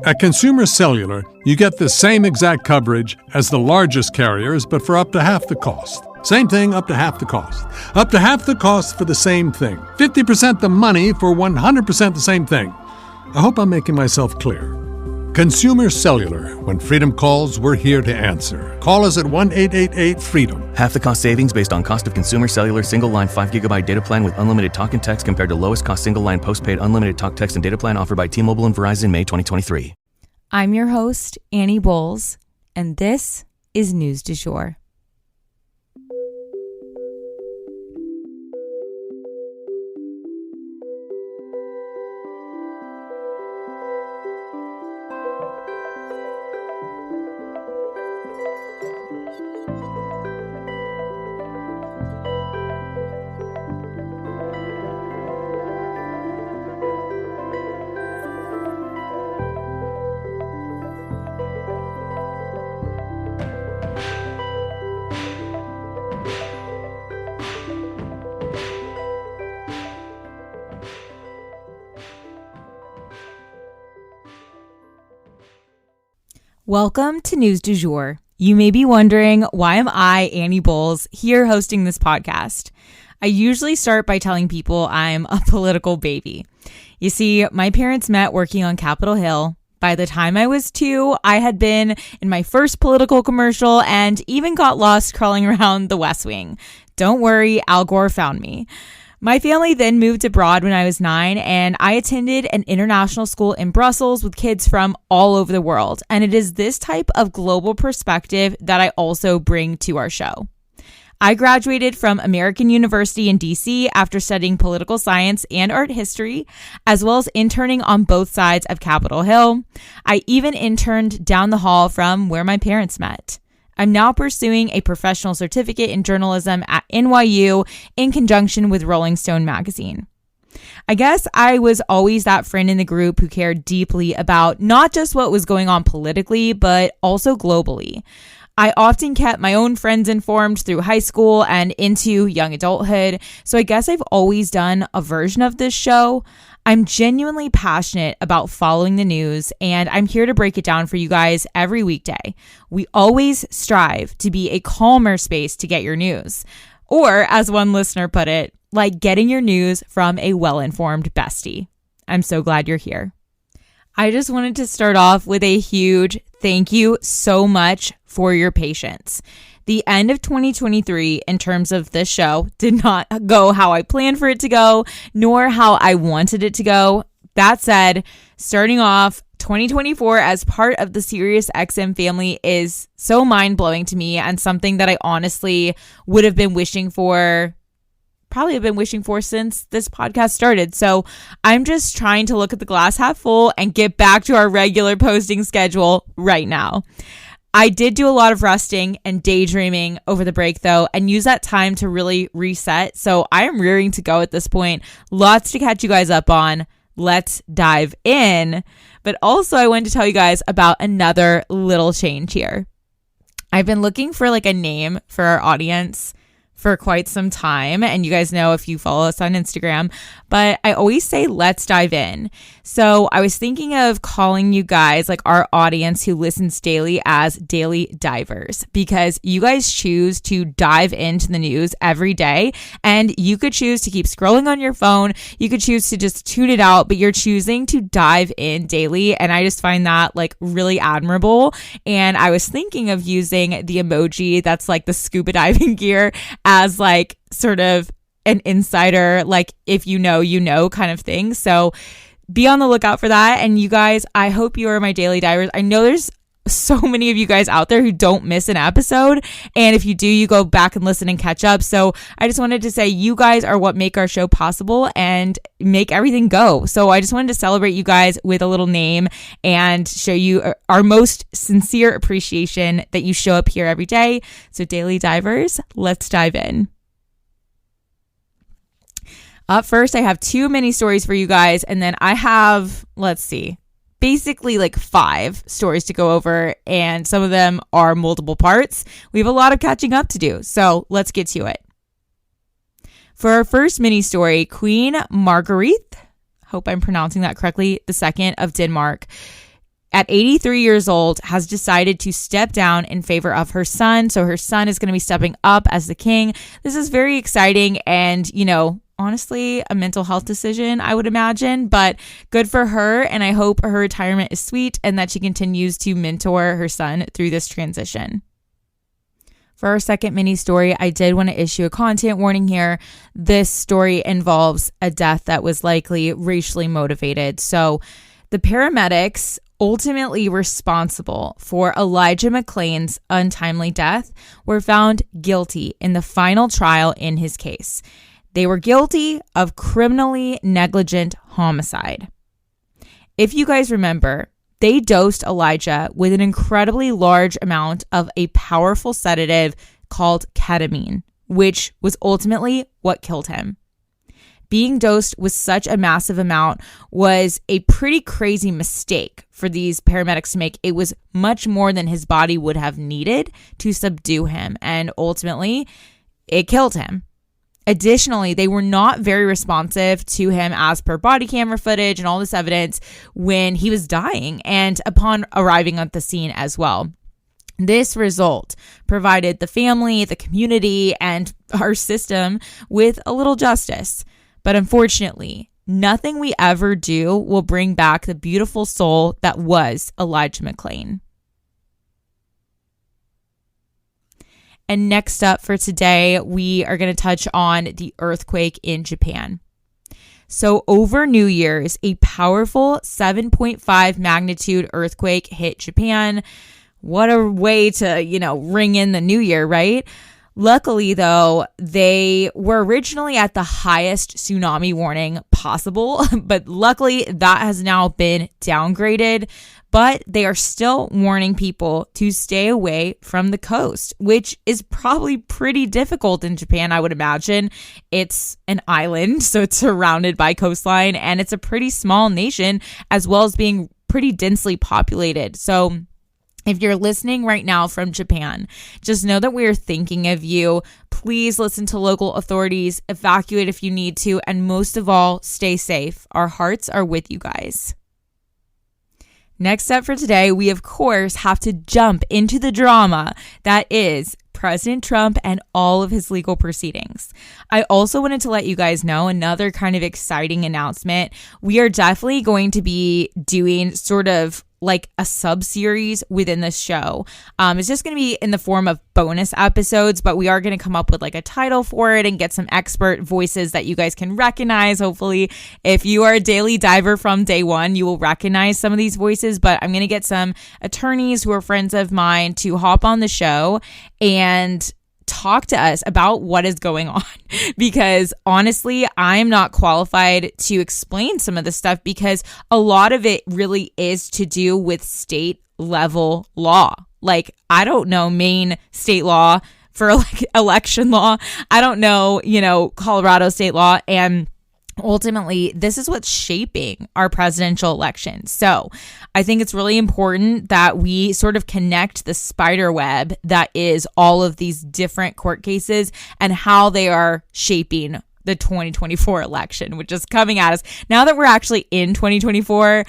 At Consumer Cellular, you get the same exact coverage as the largest carriers, but for up to half the cost. Same thing, up to half the cost. Up to half the cost for the same thing. 50% the money for 100% the same thing. I hope I'm making myself clear. Consumer Cellular. When freedom calls, we're here to answer. Call us at 1-888-FREEDOM. Half the cost savings based on cost of Consumer Cellular single-line 5GB data plan with unlimited talk and text compared to lowest cost single-line postpaid unlimited talk, text, and data plan offered by T-Mobile and Verizon May 2023. I'm your host, Annie Bowles, and this is News du Jour. Welcome to News du Jour. You may be wondering, why am I, Annie Bowles, here hosting this podcast? I usually start by telling people I'm a political baby. You see, my parents met working on Capitol Hill. By the time I was 2, I had been in my first political commercial and even got lost crawling around the West Wing. Don't worry, Al Gore found me. My family then moved abroad when I was 9, and I attended an international school in Brussels with kids from all over the world. And it is this type of global perspective that I also bring to our show. I graduated from American University in DC after studying political science and art history, as well as interning on both sides of Capitol Hill. I even interned down the hall from where my parents met. I'm now pursuing a professional certificate in journalism at NYU in conjunction with Rolling Stone magazine. I guess I was always that friend in the group who cared deeply about not just what was going on politically, but also globally. I often kept my own friends informed through high school and into young adulthood, so I guess I've always done a version of this show. I'm genuinely passionate about following the news, and I'm here to break it down for you guys every weekday. We always strive to be a calmer space to get your news. Or, as one listener put it, like getting your news from a well-informed bestie. I'm so glad you're here. I just wanted to start off with a huge thank you so much for your patience. The end of 2023 in terms of this show did not go how I planned for it to go, nor how I wanted it to go. That said, starting off 2024 as part of the SiriusXM family is so mind-blowing to me and something that I honestly would have been wishing for, probably have been wishing for since this podcast started. So I'm just trying to look at the glass half full and get back to our regular posting schedule right now. I did do a lot of resting and daydreaming over the break though, and use that time to really reset. So I am rearing to go at this point. Lots to catch you guys up on. Let's dive in. But also I wanted to tell you guys about another little change here. I've been looking for like a name for our audience for quite some time, and you guys know if you follow us on Instagram, but I always say let's dive in. So I was thinking of calling you guys, like our audience who listens daily, as daily divers, because you guys choose to dive into the news every day, and you could choose to keep scrolling on your phone, you could choose to just tune it out, but you're choosing to dive in daily, and I just find that like really admirable. And I was thinking of using the emoji that's like the scuba diving gear as like sort of an insider, like if you know kind of thing. So be on the lookout for that. And you guys, I hope you are my daily divers. I know there's so many of you guys out there who don't miss an episode. And if you do, you go back and listen and catch up. So I just wanted to say you guys are what make our show possible and make everything go. So I just wanted to celebrate you guys with a little name and show you our most sincere appreciation that you show up here every day. So daily divers, let's dive in. Up first, I have 2 mini stories for you guys. And then I have, basically like 5 stories to go over, and some of them are multiple parts. We have a lot of catching up to do, so let's get to it. For our first mini story, Queen Margrethe, hope I'm pronouncing that correctly, the second of Denmark, at 83 years old, has decided to step down in favor of her son. So her son is going to be stepping up as the king. This is very exciting and, honestly, a mental health decision, I would imagine, but good for her. And I hope her retirement is sweet and that she continues to mentor her son through this transition. For our second mini story, I did want to issue a content warning here. This story involves a death that was likely racially motivated. So the paramedics ultimately responsible for Elijah McClain's untimely death were found guilty in the final trial in his case. They were guilty of criminally negligent homicide. If you guys remember, they dosed Elijah with an incredibly large amount of a powerful sedative called ketamine, which was ultimately what killed him. Being dosed with such a massive amount was a pretty crazy mistake for these paramedics to make. It was much more than his body would have needed to subdue him, and ultimately, it killed him. Additionally, they were not very responsive to him as per body camera footage and all this evidence when he was dying and upon arriving at the scene as well. This result provided the family, the community, and our system with a little justice. But unfortunately, nothing we ever do will bring back the beautiful soul that was Elijah McClain. And next up for today, we are going to touch on the earthquake in Japan. So over New Year's, a powerful 7.5 magnitude earthquake hit Japan. What a way to, ring in the new year, right? Luckily, though, they were originally at the highest tsunami warning possible, but luckily that has now been downgraded. But they are still warning people to stay away from the coast, which is probably pretty difficult in Japan, I would imagine. It's an island, so it's surrounded by coastline, and it's a pretty small nation, as well as being pretty densely populated. So if you're listening right now from Japan, just know that we are thinking of you. Please listen to local authorities, evacuate if you need to, and most of all, stay safe. Our hearts are with you guys. Next up for today, we of course have to jump into the drama that is President Trump and all of his legal proceedings. I also wanted to let you guys know another kind of exciting announcement. We are definitely going to be doing sort of like a sub-series within this show. It's just going to be in the form of bonus episodes, but we are going to come up with like a title for it and get some expert voices that you guys can recognize. Hopefully, if you are a daily diver from day one, you will recognize some of these voices, but I'm going to get some attorneys who are friends of mine to hop on the show and talk to us about what is going on, because honestly, I'm not qualified to explain some of the stuff because a lot of it really is to do with state level law. Like, I don't know Maine state law for like election law. I don't know, Colorado state law, and ultimately, this is what's shaping our presidential election. So I think it's really important that we sort of connect the spider web that is all of these different court cases and how they are shaping the 2024 election, which is coming at us. Now that we're actually in 2024,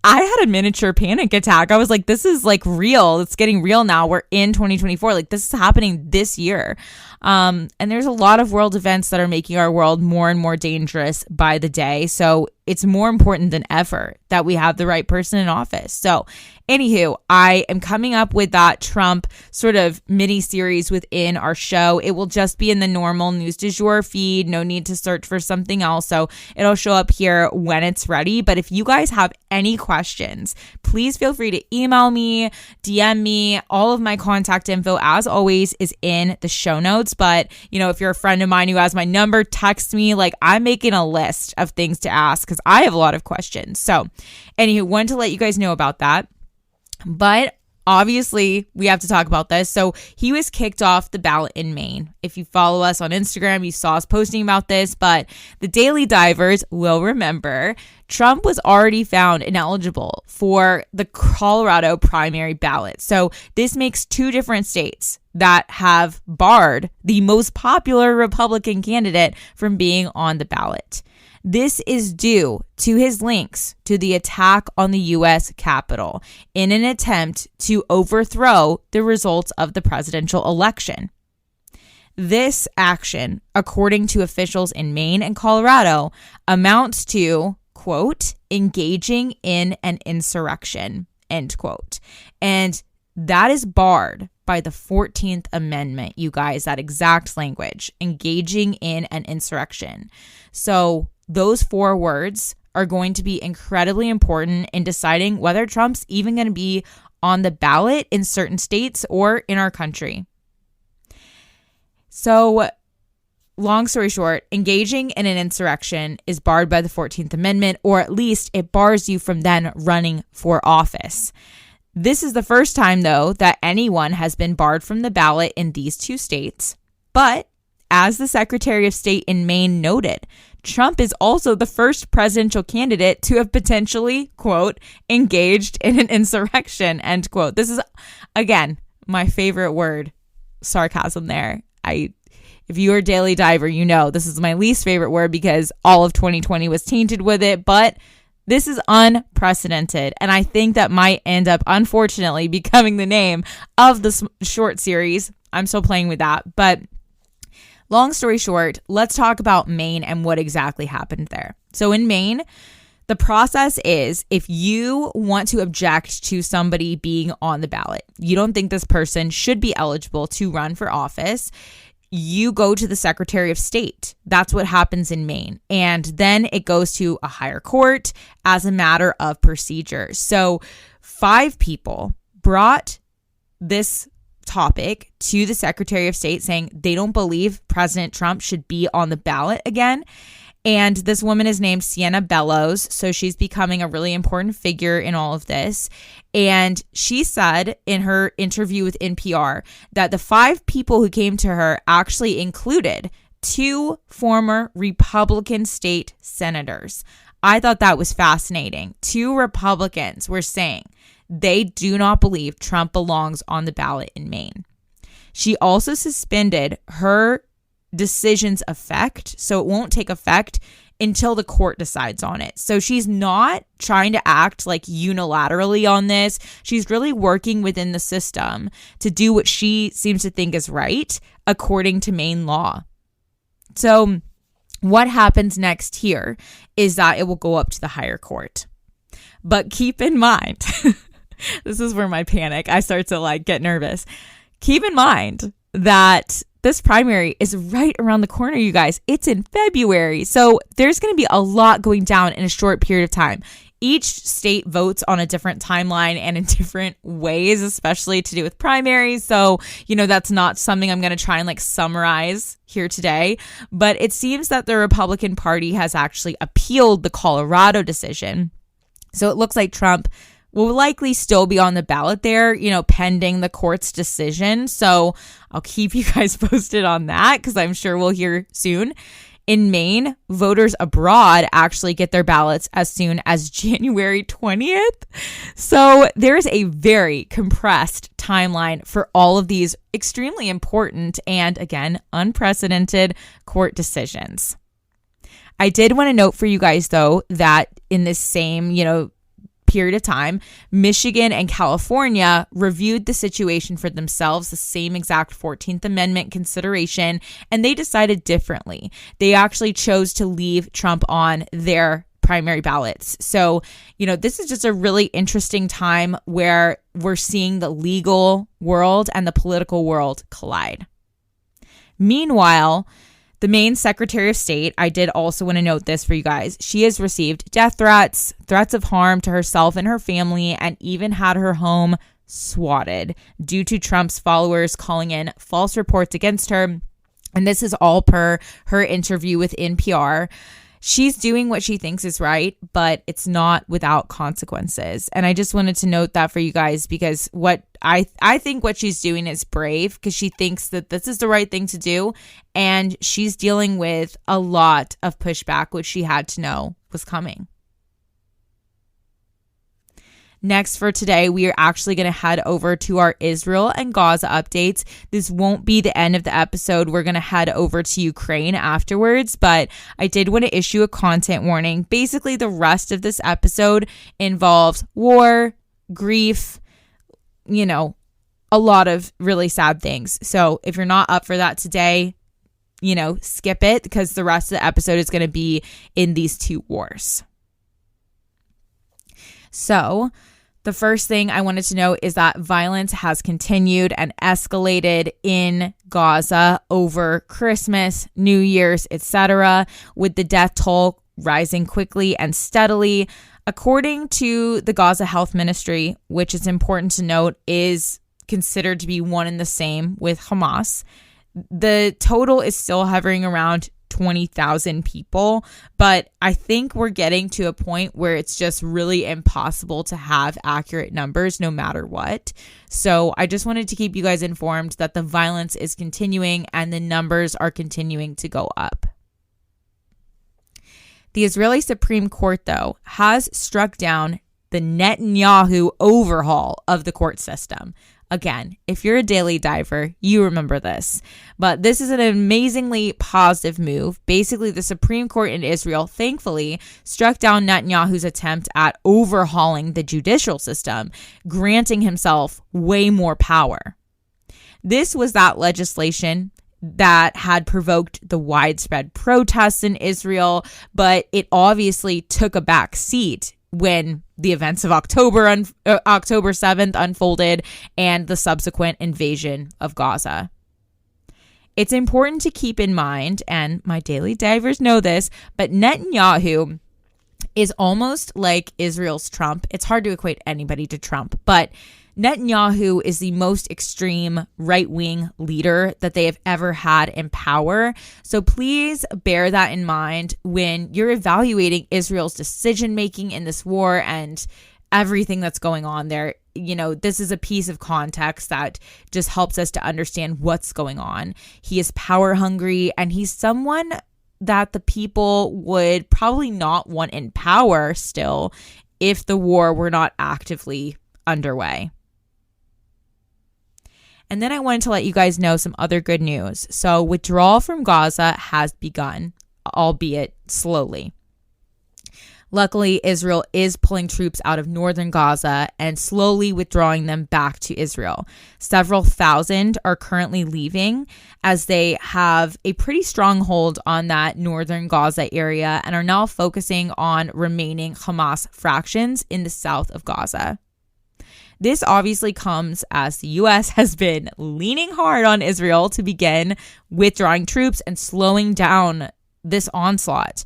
I had a miniature panic attack. I was like, this is like real. It's getting real now. We're in 2024. Like, this is happening this year. And there's a lot of world events that are making our world more and more dangerous by the day. So it's more important than ever that we have the right person in office. So anywho, I am coming up with that Trump sort of mini series within our show. It will just be in the normal News du Jour feed. No need to search for something else. So it'll show up here when it's ready. But if you guys have any questions, please feel free to email me, DM me. All of my contact info, as always, is in the show notes. But, if you're a friend of mine who has my number, text me. Like, I'm making a list of things to ask because I have a lot of questions. So anywho, wanted to let you guys know about that. But obviously, we have to talk about this. So he was kicked off the ballot in Maine. If you follow us on Instagram, you saw us posting about this, but the Daily Divers will remember Trump was already found ineligible for the Colorado primary ballot. So this makes two different states that have barred the most popular Republican candidate from being on the ballot. This is due to his links to the attack on the U.S. Capitol in an attempt to overthrow the results of the presidential election. This action, according to officials in Maine and Colorado, amounts to, quote, engaging in an insurrection, end quote. And that is barred by the 14th Amendment, you guys, that exact language, engaging in an insurrection. So those 4 words are going to be incredibly important in deciding whether Trump's even going to be on the ballot in certain states or in our country. So long story short, engaging in an insurrection is barred by the 14th Amendment, or at least it bars you from then running for office. This is the first time, though, that anyone has been barred from the ballot in these 2 states. But as the Secretary of State in Maine noted, Trump is also the first presidential candidate to have potentially, quote, engaged in an insurrection, end quote. This is, again, my favorite word, sarcasm there. If you are a daily diver, you know this is my least favorite word because all of 2020 was tainted with it, but this is unprecedented, and I think that might end up, unfortunately, becoming the name of the short series. I'm still playing with that, but long story short, let's talk about Maine and what exactly happened there. So in Maine, the process is if you want to object to somebody being on the ballot, you don't think this person should be eligible to run for office, you go to the Secretary of State. That's what happens in Maine. And then it goes to a higher court as a matter of procedure. So 5 people brought this topic to the Secretary of State saying they don't believe President Trump should be on the ballot again. And this woman is named Sienna Bellows. So she's becoming a really important figure in all of this. And she said in her interview with NPR that the 5 people who came to her actually included 2 former Republican state senators. I thought that was fascinating. 2 Republicans were saying they do not believe Trump belongs on the ballot in Maine. She also suspended her decision's effect, so it won't take effect until the court decides on it. So she's not trying to act like unilaterally on this. She's really working within the system to do what she seems to think is right according to Maine law. So what happens next here is that it will go up to the higher court. But keep in mind, this is where I start to get nervous. Keep in mind that this primary is right around the corner, you guys. It's in February. So there's going to be a lot going down in a short period of time. Each state votes on a different timeline and in different ways, especially to do with primaries. So, that's not something I'm going to try and summarize here today. But it seems that the Republican Party has actually appealed the Colorado decision. So it looks like Trump will likely still be on the ballot there, pending the court's decision. So I'll keep you guys posted on that because I'm sure we'll hear soon. In Maine, voters abroad actually get their ballots as soon as January 20th. So there's a very compressed timeline for all of these extremely important and, again, unprecedented court decisions. I did want to note for you guys, though, that in this same, period of time, Michigan and California reviewed the situation for themselves, the same exact 14th Amendment consideration, and they decided differently. They actually chose to leave Trump on their primary ballots. So, this is just a really interesting time where we're seeing the legal world and the political world collide. Meanwhile, the Maine Secretary of State, I did also want to note this for you guys. She has received death threats, threats of harm to herself and her family, and even had her home swatted due to Trump's followers calling in false reports against her. And this is all per her interview with NPR. She's doing what she thinks is right, but it's not without consequences. And I just wanted to note that for you guys because what I think what she's doing is brave because she thinks that this is the right thing to do. And she's dealing with a lot of pushback, which she had to know was coming. Next for today, we are actually going to head over to our Israel and Gaza updates. This won't be the end of the episode. We're going to head over to Ukraine afterwards, but I did want to issue a content warning. Basically, the rest of this episode involves war, grief, a lot of really sad things. So if you're not up for that today, skip it, because the rest of the episode is going to be in these two wars. So the first thing I wanted to know is that violence has continued and escalated in Gaza over Christmas, New Year's, etc., with the death toll rising quickly and steadily. According to the Gaza Health Ministry, which is important to note is considered to be one and the same with Hamas, the total is still hovering around 20,000 people, but I think we're getting to a point where it's just really impossible to have accurate numbers no matter what. So I just wanted to keep you guys informed that the violence is continuing and the numbers are continuing to go up. The Israeli Supreme Court, though, has struck down the Netanyahu overhaul of the court system. Again, if you're a daily diver, you remember this. But this is an amazingly positive move. Basically, the Supreme Court in Israel, thankfully, struck down Netanyahu's attempt at overhauling the judicial system, granting himself way more power. This was that legislation that had provoked the widespread protests in Israel, but it obviously took a back seat when the events of October 7th unfolded and the subsequent invasion of Gaza. It's important to keep in mind, and my daily divers know this, but Netanyahu is almost like Israel's Trump. It's hard to equate anybody to Trump, but Netanyahu is the most extreme right-wing leader that they have ever had in power. So please bear that in mind when you're evaluating Israel's decision-making in this war and everything that's going on there. This is a piece of context that just helps us to understand what's going on. He is power hungry, and he's someone that the people would probably not want in power still if the war were not actively underway. And then I wanted to let you guys know some other good news. So withdrawal from Gaza has begun, albeit slowly. Luckily, Israel is pulling troops out of northern Gaza and slowly withdrawing them back to Israel. Several thousand are currently leaving as they have a pretty strong hold on that northern Gaza area and are now focusing on remaining Hamas fractions in the south of Gaza. This obviously comes as the U.S. has been leaning hard on Israel to begin withdrawing troops and slowing down this onslaught.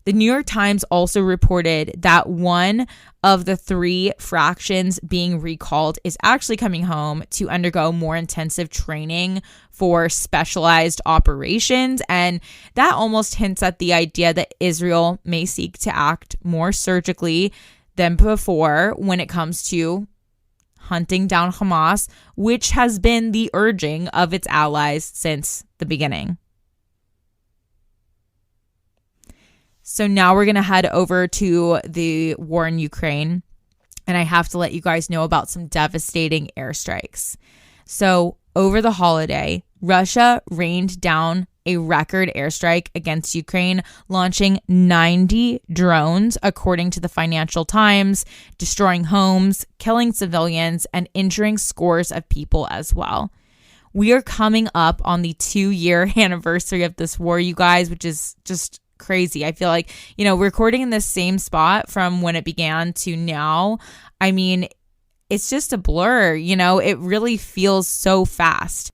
The New York Times also reported that one of the 3 fractions being recalled is actually coming home to undergo more intensive training for specialized operations. And that almost hints at the idea that Israel may seek to act more surgically than before when it comes to hunting down Hamas, which has been the urging of its allies since the beginning. So now we're going to head over to the war in Ukraine, and I have to let you guys know about some devastating airstrikes. So over the holiday, Russia rained down a record airstrike against Ukraine, launching 90 drones, according to the Financial Times, destroying homes, killing civilians, and injuring scores of people as well. We are coming up on the 2-year anniversary of this war, you guys, which is just crazy. I feel like, recording in the same spot from when it began to now, I mean, it's just a blur, it really feels so fast.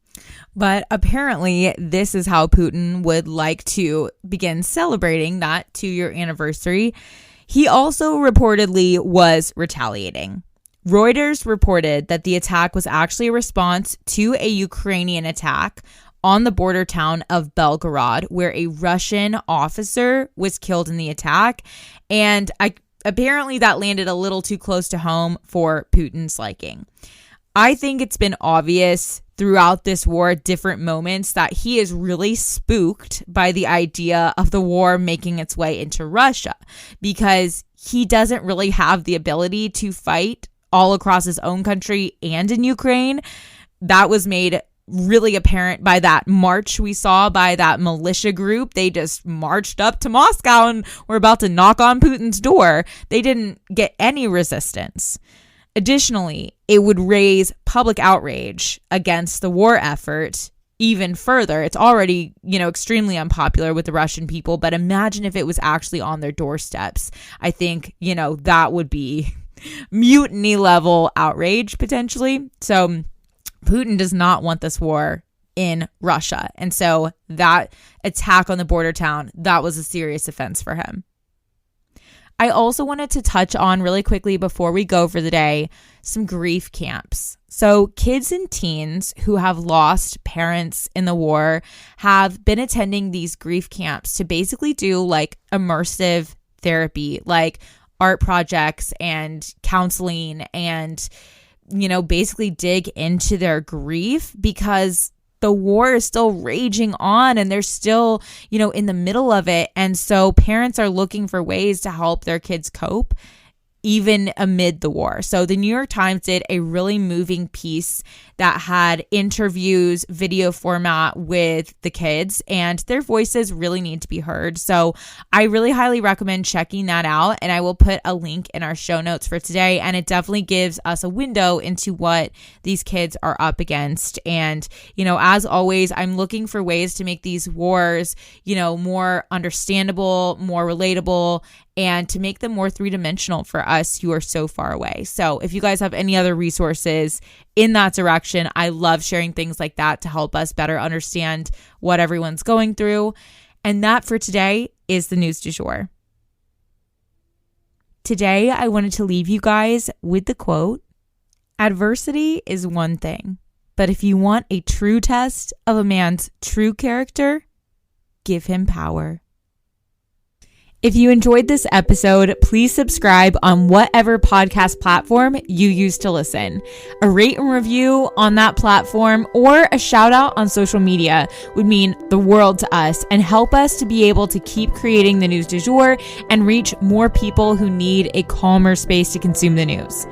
But apparently, this is how Putin would like to begin celebrating that 2-year anniversary. He also reportedly was retaliating. Reuters reported that the attack was actually a response to a Ukrainian attack on the border town of Belgorod, where a Russian officer was killed in the attack. And apparently that landed a little too close to home for Putin's liking. I think it's been obvious throughout this war at different moments that he is really spooked by the idea of the war making its way into Russia, because he doesn't really have the ability to fight all across his own country and in Ukraine. That was made really apparent by that march we saw by that militia group. They just marched up to Moscow and were about to knock on Putin's door. They didn't get any resistance. Additionally, it would raise public outrage against the war effort even further. It's already, extremely unpopular with the Russian people, but imagine if it was actually on their doorsteps. I think, that would be mutiny level outrage potentially. So Putin does not want this war in Russia. And so that attack on the border town, that was a serious offense for him. I also wanted to touch on really quickly before we go for the day, some grief camps. So kids and teens who have lost parents in the war have been attending these grief camps to basically do like immersive therapy, like art projects and counseling and, basically dig into their grief because the war is still raging on and they're still, in the middle of it. And so parents are looking for ways to help their kids cope even amid the war. So the New York Times did a really moving piece that had interviews, video format with the kids, and their voices really need to be heard. So I really highly recommend checking that out, and I will put a link in our show notes for today, and it definitely gives us a window into what these kids are up against. And, as always, I'm looking for ways to make these wars, more understandable, more relatable, and to make them more three-dimensional for us who are so far away. So if you guys have any other resources in that direction, I love sharing things like that to help us better understand what everyone's going through. And that for today is the news du jour. Today, I wanted to leave you guys with the quote, "Adversity is one thing, but if you want a true test of a man's true character, give him power." If you enjoyed this episode, please subscribe on whatever podcast platform you use to listen. A rate and review on that platform or a shout out on social media would mean the world to us and help us to be able to keep creating the news du jour and reach more people who need a calmer space to consume the news.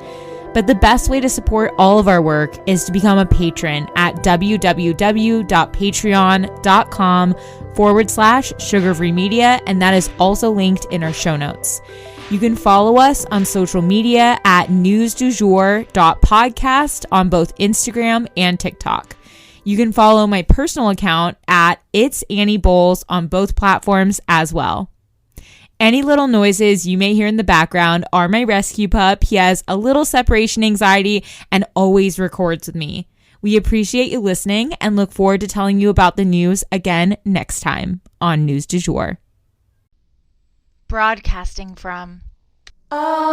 But the best way to support all of our work is to become a patron at www.patreon.com/sugarfree media, and that is also linked in our show notes. You can follow us on social media at newsdujour.podcast on both Instagram and TikTok. You can follow my personal account at It's Annie Bowles on both platforms as well. Any little noises you may hear in the background are my rescue pup. He has a little separation anxiety and always records with me. We appreciate you listening and look forward to telling you about the news again next time on News du Jour. Broadcasting from Oklahoma.